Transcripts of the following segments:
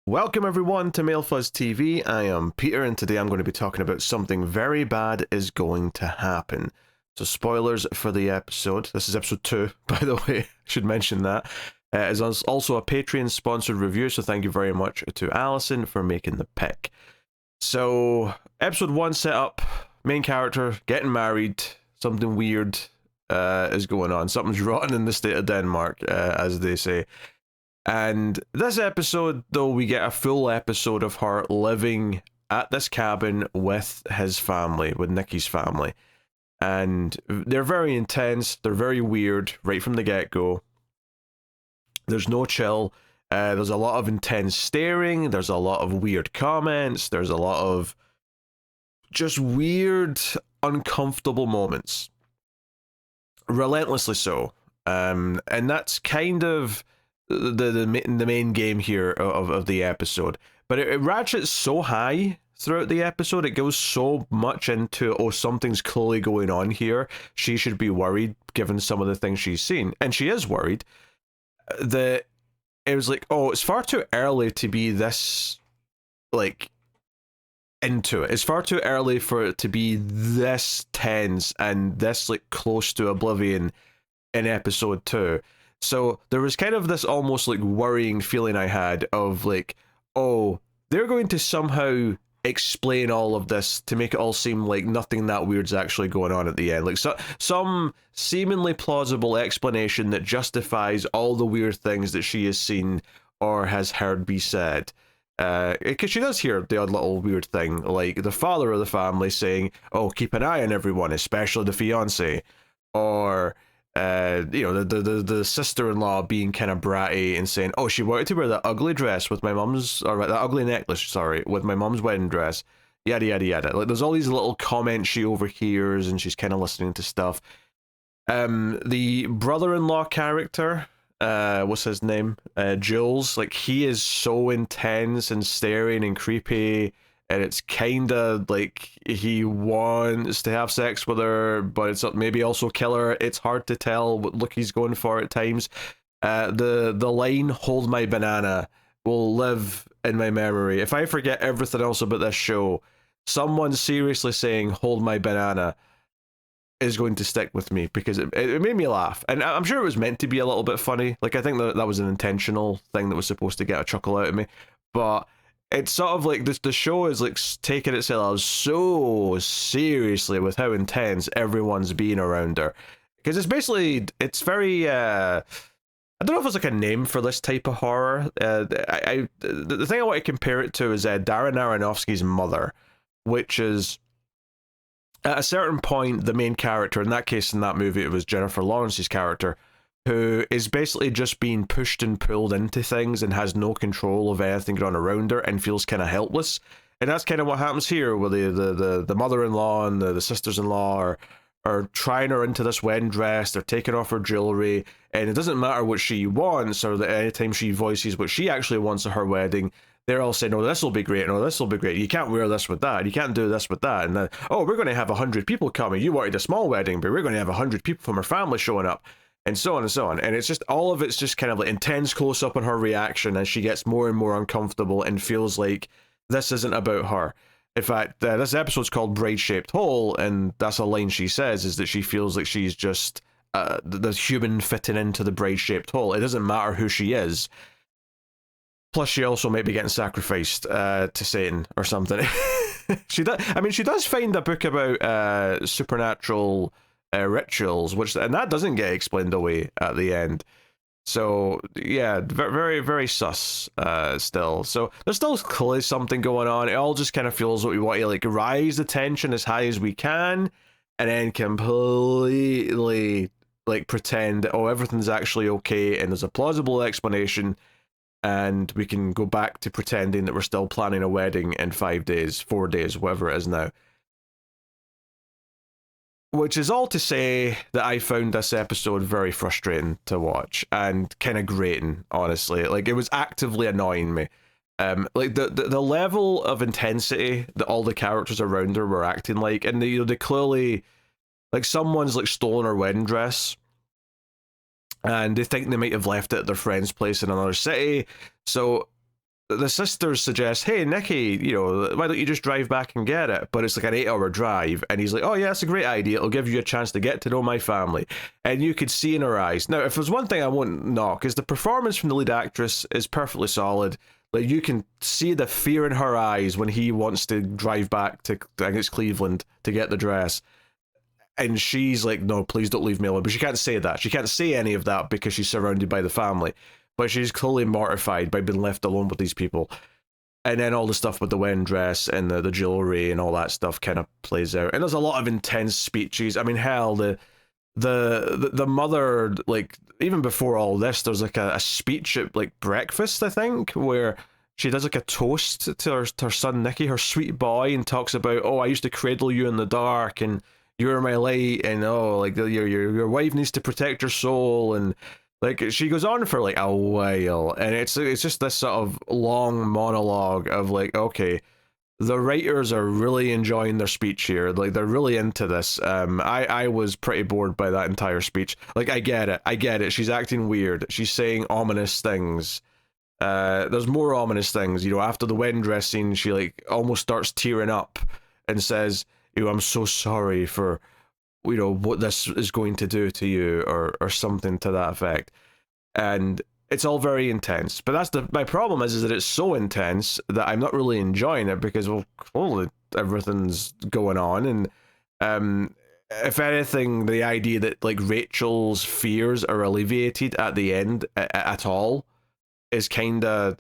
Welcome everyone to Male Fuzz TV. I am Peter and today I'm going to be talking about something very bad is going to happen. So spoilers for the episode. This is episode 2, by the way. I should mention that. It is also a Patreon sponsored review, so thank you very much to Allison for making the pick. So episode 1 set up, main character getting married, something weird is going on. Something's rotten in the state of Denmark, as they say. And this episode, though, we get a full episode of her living at this cabin with his family, with Nikki's family. And they're very intense, they're very weird, right from the get-go. There's no chill, there's a lot of intense staring, there's a lot of weird comments, there's a lot of just weird, uncomfortable moments. Relentlessly so. And that's kind of the main game here of the episode, but it ratchets so high throughout the episode. It goes so much into, oh, something's clearly going on here, she should be worried given some of the things she's seen, and she is worried. That it was like, oh, it's far too early to be this like into it. It's far too early for it to be this tense and this like close to oblivion in episode 2. So there was kind of this almost like worrying feeling I had of like, oh, they're going to somehow explain all of this to make it all seem like nothing that weird's actually going on at the end. Like some seemingly plausible explanation that justifies all the weird things that she has seen or has heard be said. Because she does hear the odd little weird thing, like the father of the family saying, oh, keep an eye on everyone, especially the fiancé. Or the sister-in-law being kind of bratty and saying, oh, she wanted to wear that ugly dress with my mum's, or that ugly necklace, sorry, with my mum's wedding dress, yada yada yada. Like there's all these little comments she overhears and she's kind of listening to stuff. The brother-in-law character, what's his name, Jules, like he is so intense and staring and creepy. And it's kind of like he wants to have sex with her, but it's maybe also kill her. It's hard to tell what look he's going for at times. The line, hold my banana, will live in my memory. If I forget everything else about this show, someone seriously saying, hold my banana, is going to stick with me because it made me laugh. And I'm sure it was meant to be a little bit funny. Like, I think that was an intentional thing that was supposed to get a chuckle out of me. But it's sort of like the show is like taking itself so seriously with how intense everyone's being around her, because it's very I don't know if it's like a name for this type of horror. The thing I want to compare it to is Darren Aronofsky's Mother, which is at a certain point the main character, in that case in that movie it was Jennifer Lawrence's character, who is basically just being pushed and pulled into things and has no control of anything going on around her and feels kind of helpless. And that's kind of what happens here, where the mother-in-law and the sisters-in-law are trying her into this wedding dress, they're taking off her jewelry, and it doesn't matter what she wants, or that anytime she voices what she actually wants at her wedding, they're all saying, oh, this will be great, no, this will be great, you can't wear this with that, you can't do this with that, and then, oh, we're going to have 100 people coming, you wanted a small wedding, but we're going to have 100 people from her family showing up. And so on and so on. And it's just, all of it's just kind of like intense close up on her reaction as she gets more and more uncomfortable and feels like this isn't about her. In fact, this episode's called Bride-Shaped Hole, and that's a line she says, is that she feels like she's just the human fitting into the bride-shaped hole. It doesn't matter who she is. Plus, she also might be getting sacrificed to Satan or something. She does find a book about supernatural rituals, and that doesn't get explained away at the end. So yeah, very very sus still. So there's still clearly something going on. It all just kind of feels what we want to like rise the tension as high as we can, and then completely like pretend, oh, everything's actually okay and there's a plausible explanation, and we can go back to pretending that we're still planning a wedding in 5 days, 4 days, whatever it is now. Which is all to say that I found this episode very frustrating to watch and kind of grating, honestly. Like, it was actively annoying me. Like the level of intensity that all the characters around her were acting like, and they clearly, like, someone's like stolen her wedding dress, and they think they might have left it at their friend's place in another city. So the sisters suggest, hey, Nikki, you know, why don't you just drive back and get it? But it's like an 8-hour drive. And he's like, oh, yeah, that's a great idea. It'll give you a chance to get to know my family. And you could see in her eyes. Now, if there's one thing I won't knock, is the performance from the lead actress is perfectly solid. Like, you can see the fear in her eyes when he wants to drive back to, I think it's Cleveland, to get the dress. And she's like, no, please don't leave me alone. But she can't say that. She can't say any of that because she's surrounded by the family. But she's clearly mortified by being left alone with these people. And then all the stuff with the wedding dress and the jewelry and all that stuff kind of plays out. And there's a lot of intense speeches. I mean, hell, the mother, like, even before all this, there's like a speech at like breakfast, I think, where she does like a toast to her son Nicky, her sweet boy, and talks about, oh, I used to cradle you in the dark and you're my light, and oh, like your wife needs to protect your soul, and like she goes on for like a while, and it's just this sort of long monologue of like, okay, the writers are really enjoying their speech here, like they're really into this. I was pretty bored by that entire speech. Like, I get it. She's acting weird. She's saying ominous things. There's more ominous things. You know, after the wedding dress scene, she like almost starts tearing up and says, you know, I'm so sorry for, you know, what this is going to do to you, or something to that effect. And it's all very intense. But that's my problem is that it's so intense that I'm not really enjoying it because, well, everything's going on. And if anything, the idea that like Rachel's fears are alleviated at the end at all is kind of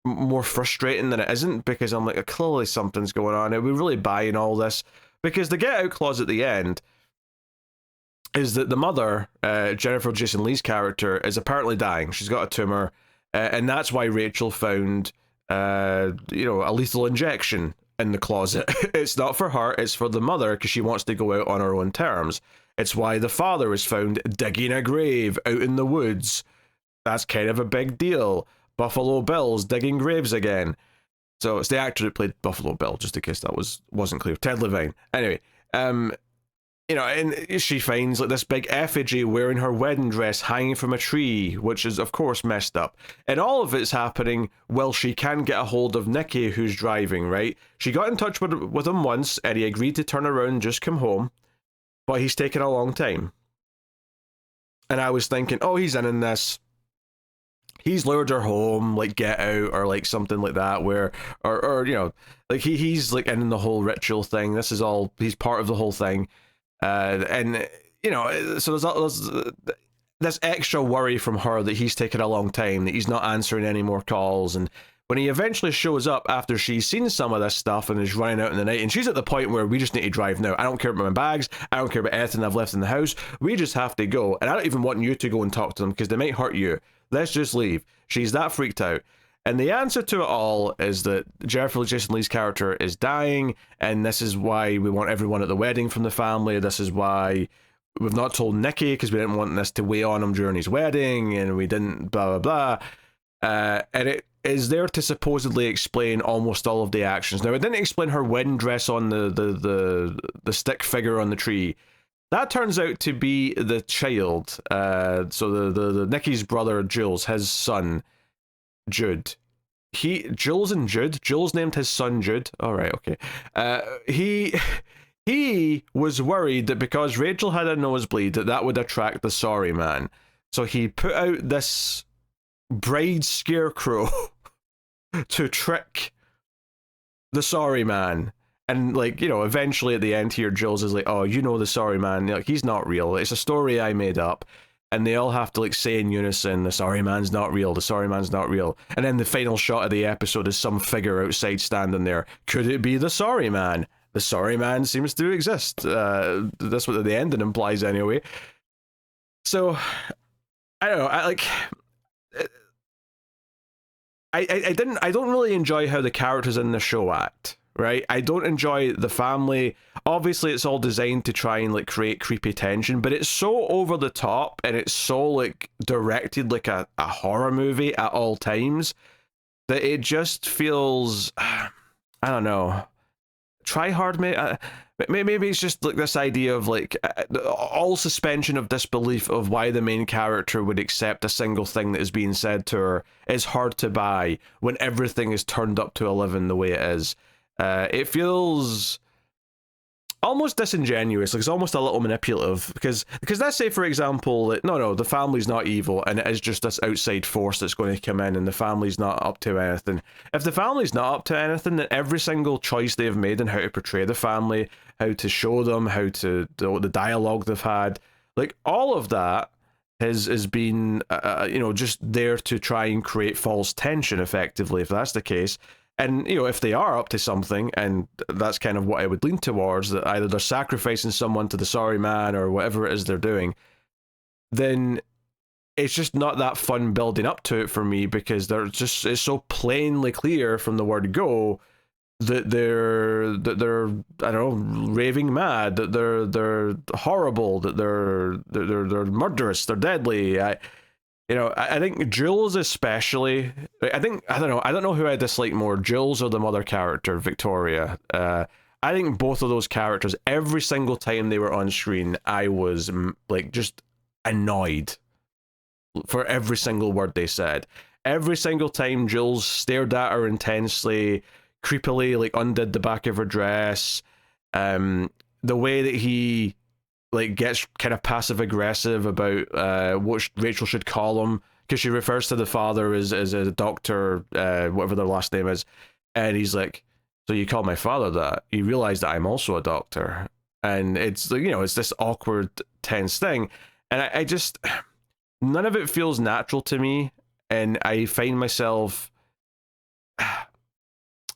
more frustrating than it isn't, because I'm like, clearly something's going on. Are we really buying all this? Because the get out clause at the end is that the mother, Jennifer Jason Leigh's character, is apparently dying. She's got a tumor, and that's why Rachel found, you know, a lethal injection in the closet. It's not for her, it's for the mother, because she wants to go out on her own terms. It's why the father is found digging a grave out in the woods. That's kind of a big deal. Buffalo Bill's digging graves again. So it's the actor who played Buffalo Bill, just in case that wasn't clear. Ted Levine. Anyway, you know, and she finds like this big effigy wearing her wedding dress hanging from a tree, which is of course messed up. And all of it's happening while she can get a hold of Nicky, who's driving, right? She got in touch with him once, and he agreed to turn around and just come home, but he's taken a long time. And I was thinking, oh, he's in this. He's lured her home, like Get Out or like something like that, where, or you know, like he's like in the whole ritual thing. This is all, he's part of the whole thing, and you know, so there's this extra worry from her that he's taken a long time, that he's not answering any more calls, and when he eventually shows up after she's seen some of this stuff and is running out in the night, and she's at the point where we just need to drive now. I don't care about my bags. I don't care about anything I've left in the house. We just have to go, and I don't even want you to go and talk to them because they might hurt you. Let's just leave. She's that freaked out. And the answer to it all is that Jennifer Jason Leigh's character is dying, and this is why we want everyone at the wedding from the family. This is why we've not told Nicky, because we didn't want this to weigh on him during his wedding, and we didn't blah, blah, blah. And it is there to supposedly explain almost all of the actions. Now, it didn't explain her wedding dress on the stick figure on the tree. That turns out to be the child. So the Nicky's brother, Jules, his son, Jude. Jules and Jude? Jules named his son Jude. All right, okay. He was worried that because Rachel had a nosebleed, that would attract the sorry man. So he put out this bride scarecrow to trick the sorry man. And, like, you know, eventually at the end here, Jules is like, oh, you know the sorry man. Like, he's not real. It's a story I made up. And they all have to, like, say in unison, the sorry man's not real, the sorry man's not real. And then the final shot of the episode is some figure outside standing there. Could it be the sorry man? The sorry man seems to exist. That's what the ending implies anyway. So, I don't know, I don't really enjoy how the characters in the show act. Right, I don't enjoy the family. Obviously, it's all designed to try and like create creepy tension, but it's so over the top and it's so like directed like a horror movie at all times that it just feels, I don't know. try hard, mate. Maybe it's just like this idea of like all suspension of disbelief of why the main character would accept a single thing that is being said to her is hard to buy when everything is turned up to 11 the way it is. It feels almost disingenuous, like it's almost a little manipulative, because let's say, for example, that no, the family's not evil and it is just this outside force that's going to come in and the family's not up to anything. If the family's not up to anything, then every single choice they've made in how to portray the family, how to show them, how to the dialogue they've had, like all of that has been just there to try and create false tension, effectively, if that's the case. And, if they are up to something, and that's kind of what I would lean towards, that either they're sacrificing someone to the sorry man or whatever it is they're doing, then it's just not that fun building up to it for me, because it's so plainly clear from the word go that they're I don't know, raving mad, that they're horrible, that they're murderous, they're deadly. I think Jules especially, I don't know who I dislike more, Jules or the mother character, Victoria. I think both of those characters, every single time they were on screen, I was like just annoyed for every single word they said. Every single time Jules stared at her intensely, creepily, like undid the back of her dress, the way that he like gets kind of passive aggressive about what Rachel should call him, because she refers to the father as a doctor, whatever their last name is, and he's like, so you call my father that? You realize that I'm also a doctor? And it's like, it's this awkward, tense thing, and I just, none of it feels natural to me, and I find myself, I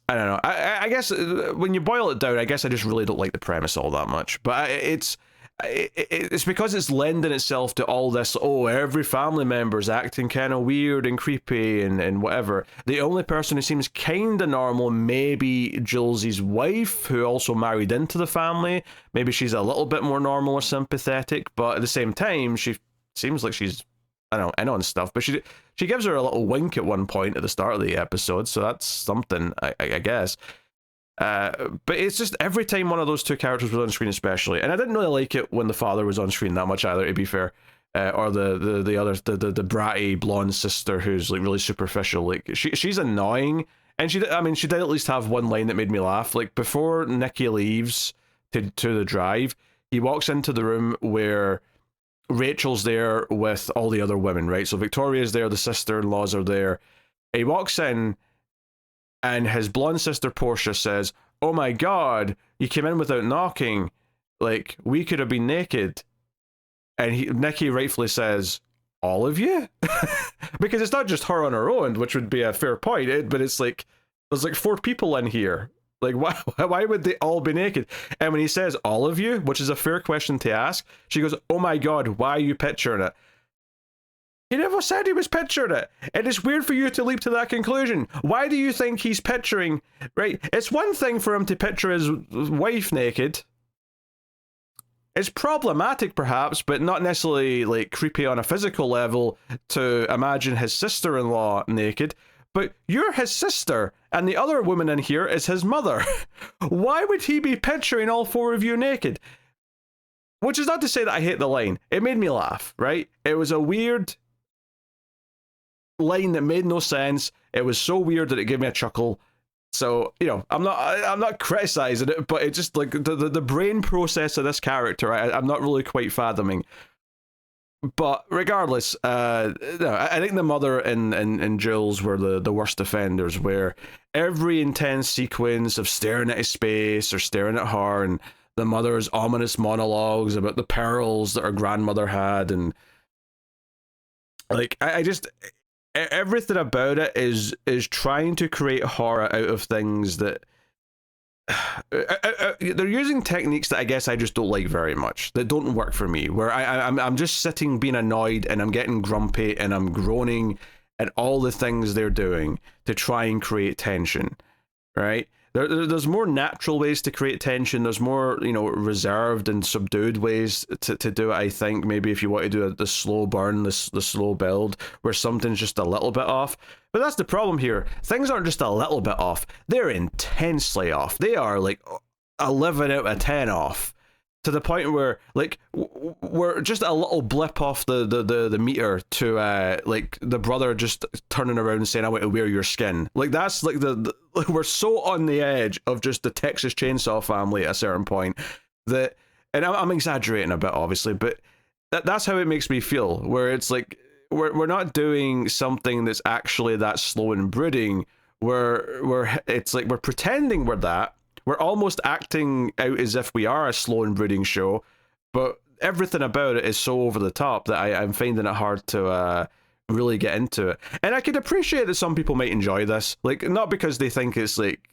don't know, I guess when you boil it down, I guess I just really don't like the premise all that much, but it's because it's lending itself to all this, every family member's acting kind of weird and creepy and whatever. The only person who seems kind of normal may be Jules's wife, who also married into the family. Maybe she's a little bit more normal or sympathetic, but at the same time, she seems like she's, I don't know, in on stuff. But she gives her a little wink at one point at the start of the episode, so that's something, I guess. But it's just every time one of those two characters was on screen, especially, and I didn't really like it when the father was on screen that much either, to be fair, or the other the bratty blonde sister who's like really superficial. Like she's annoying, and she did at least have one line that made me laugh. Like before Nikki leaves to the drive, he walks into the room where Rachel's there with all the other women, right? So Victoria's there, the sister-in-laws are there. He walks in, and his blonde sister Portia says, "Oh my god, you came in without knocking. Like, we could have been naked." And Nikki rightfully says, "All of you?" Because it's not just her on her own, which would be a fair point, but it's like, there's like 4 people in here. Like, why would they all be naked? And when he says, "All of you," which is a fair question to ask, she goes, "Oh my god, why are you picturing it?" He never said he was picturing it. And it's weird for you to leap to that conclusion. Why do you think he's picturing, right? It's one thing for him to picture his wife naked. It's problematic, perhaps, but not necessarily like creepy on a physical level to imagine his sister-in-law naked. But you're his sister, and the other woman in here is his mother. Why would he be picturing all 4 of you naked? Which is not to say that I hate the line. It made me laugh, right? It was a weird line that made no sense. It was so weird that it gave me a chuckle. So, I'm not criticizing it, but it just like the brain process of this character, I'm not really quite fathoming. But regardless, no, I think the mother and Jules were the worst offenders, where every intense sequence of staring at his space or staring at her, and the mother's ominous monologues about the perils that her grandmother had, and like I just, everything about it is trying to create horror out of things that they're using techniques that I guess I just don't like very much, that don't work for me, where I'm just sitting being annoyed, and I'm getting grumpy, and I'm groaning at all the things they're doing to try and create tension, right? There's more natural ways to create tension. There's more, reserved and subdued ways to do it, I think. Maybe if you want to do the slow burn, the slow build, where something's just a little bit off. But that's the problem here. Things aren't just a little bit off. They're intensely off. They are like 11 out of 10 off, to the point where like we're just a little blip off the meter to like the brother just turning around and saying, "I want to wear your skin." Like that's like like we're so on the edge of just the Texas Chainsaw Family at a certain point that, and I'm exaggerating a bit obviously, but that's how it makes me feel, where it's like we're not doing something that's actually that slow and brooding. It's like we're pretending we're that. We're almost acting out as if we are a slow and brooding show, but everything about it is so over the top that I'm finding it hard to really get into it. And I could appreciate that some people might enjoy this, like not because they think it's like,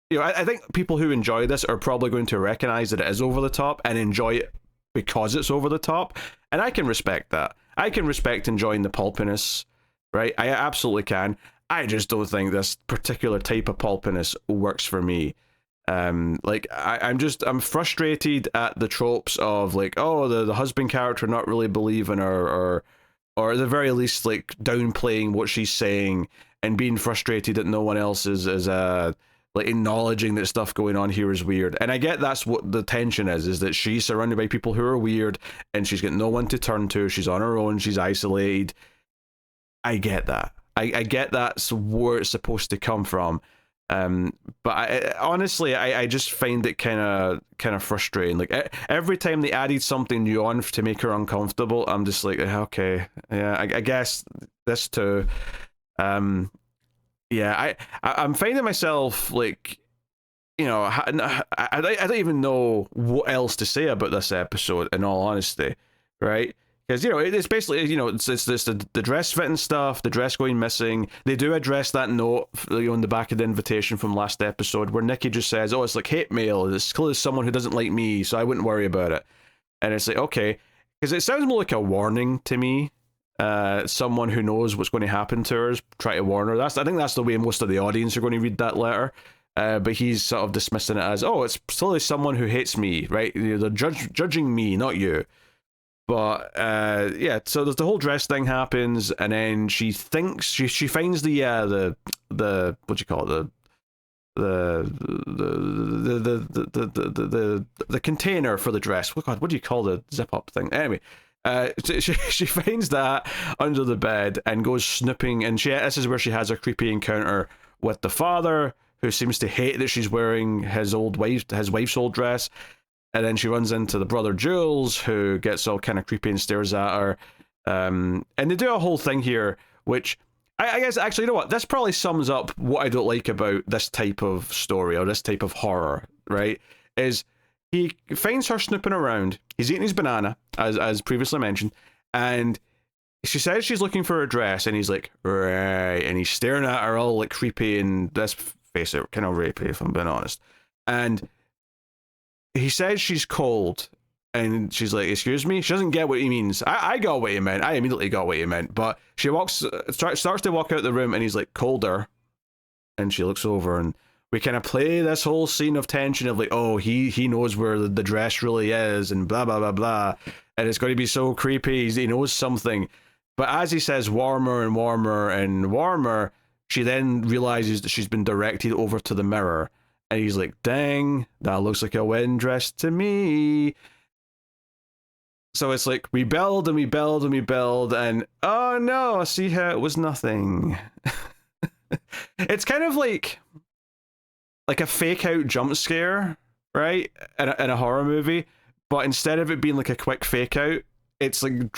you know, I think people who enjoy this are probably going to recognize that it is over the top and enjoy it because it's over the top, and I can respect that. I can respect enjoying the pulpiness, right? I absolutely can. I just don't think this particular type of pulpiness works for me. Like I'm frustrated at the tropes of like, oh, the husband character not really believing her, or at the very least like downplaying what she's saying and being frustrated that no one else is like acknowledging that stuff going on here is weird. And I get that's what the tension is that she's surrounded by people who are weird and she's got no one to turn to. She's on her own. She's isolated. I get that. I get that's where it's supposed to come from. But honestly, I just find it kind of frustrating. Like every time they added something new on to make her uncomfortable, I'm just like, okay, yeah, I guess this too. Yeah, I'm finding myself like, you know, I don't even know what else to say about this episode. In all honesty, right? Because, you know, it's basically, you know, it's the dress fitting stuff, the dress going missing. They do address that note, you know, in the back of the invitation from last episode where Nikki just says, oh, it's like hate mail. It's clearly someone who doesn't like me, so I wouldn't worry about it. And it's like, okay. Because it sounds more like a warning to me. Someone who knows what's going to happen to her is trying to warn her. I think that's the way most of the audience are going to read that letter. But he's sort of dismissing it as, oh, it's clearly someone who hates me, right? They're judging me, not you. But yeah, so the whole dress thing happens, and then she thinks she finds the what do you call it, the container for the dress. Oh God, what do you call the zip up thing? Anyway, she finds that under the bed and goes snooping, and this is where she has a creepy encounter with the father, who seems to hate that she's wearing his wife's old dress. And then she runs into the brother Jules, who gets all kind of creepy and stares at her. And they do a whole thing here, which I guess, actually, you know what? This probably sums up what I don't like about this type of story, or this type of horror, right? Is he finds her snooping around. He's eating his banana, as previously mentioned. And she says she's looking for a dress, and he's like, right. And he's staring at her all like creepy, and let's face it, kind of rapey, if I'm being honest. And he says she's cold, and she's like, excuse me? She doesn't get what he means. I got what he meant. I immediately got what he meant. But she starts to walk out the room, and he's like, colder. And she looks over, and we kind of play this whole scene of tension of like, oh, he knows where the dress really is, and blah, blah, blah, blah. And it's going to be so creepy. He knows something. But as he says warmer and warmer and warmer, she then realizes that she's been directed over to the mirror. And he's like, dang, that looks like a wedding dress to me. So it's like, we build and we build and we build, and oh no, see how it was nothing. It's kind of like a fake out jump scare, right? In a horror movie, but instead of it being like a quick fake out, it's like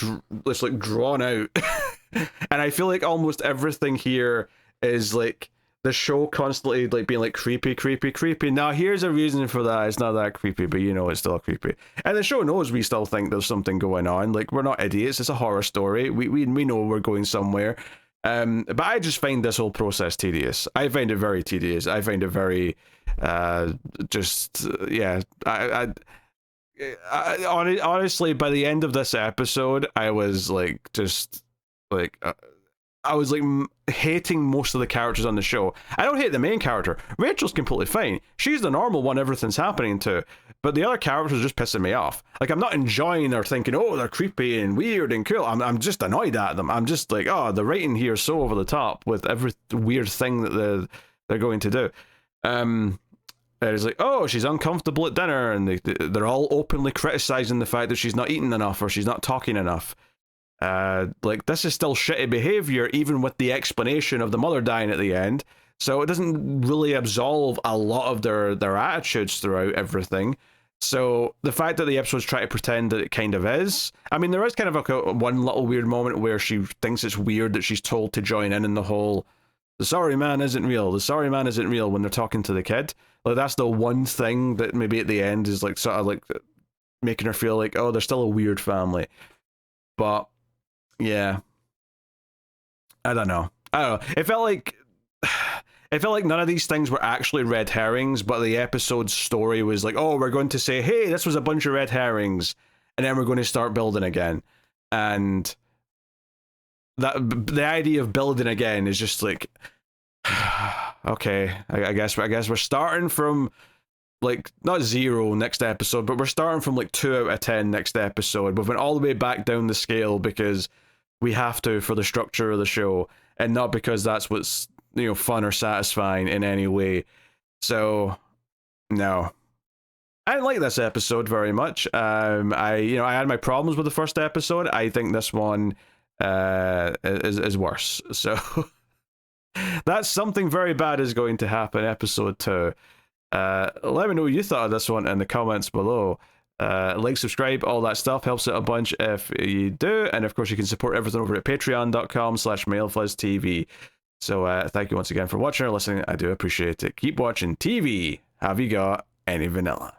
drawn out. And I feel like almost everything here is like the show constantly like being like creepy, creepy, creepy. Now here's a reason for that. It's not that creepy, but you know it's still creepy. And the show knows we still think there's something going on. Like, we're not idiots. It's a horror story. We know we're going somewhere. But I just find this whole process tedious. I find it very tedious. I find it very yeah. Honestly, by the end of this episode, I was like I was like hating most of the characters on the show. I don't hate the main character. Rachel's completely fine. She's the normal one everything's happening to. But the other characters are just pissing me off. Like, I'm not enjoying or thinking, oh, they're creepy and weird and cool. I'm just annoyed at them. I'm just like, oh, the writing here is so over the top with every weird thing that they're going to do. And it's like, oh, she's uncomfortable at dinner, and they're all openly criticizing the fact that she's not eating enough or she's not talking enough. Like, this is still shitty behavior, even with the explanation of the mother dying at the end. So it doesn't really absolve a lot of their attitudes throughout everything. So the fact that the episodes try to pretend that it kind of is, I mean, there is kind of like one little weird moment where she thinks it's weird that she's told to join in the whole, the sorry man isn't real, the sorry man isn't real, when they're talking to the kid. Like, that's the one thing that maybe at the end is like sort of like making her feel like, oh, they're still a weird family. But yeah, I don't know. It felt like none of these things were actually red herrings, but the episode's story was like, oh, we're going to say, hey, this was a bunch of red herrings, and then we're going to start building again. And that the idea of building again is just like, okay, I guess we're starting from like not 0 next episode, but we're starting from like 2 out of 10 next episode. We've went all the way back down the scale because we have to for the structure of the show, and not because that's what's, you know, fun or satisfying in any way. So no, I didn't like this episode very much. I had my problems with the first episode. I think this one is worse. So that's something very bad is going to happen. Episode 2. Let me know what you thought of this one in the comments below. Like, subscribe, all that stuff helps out a bunch if you do, and of course you can support everything over at patreon.com/MailFuzzTV. So thank you once again for watching or listening. I do appreciate it. Keep watching TV. Have you got any vanilla?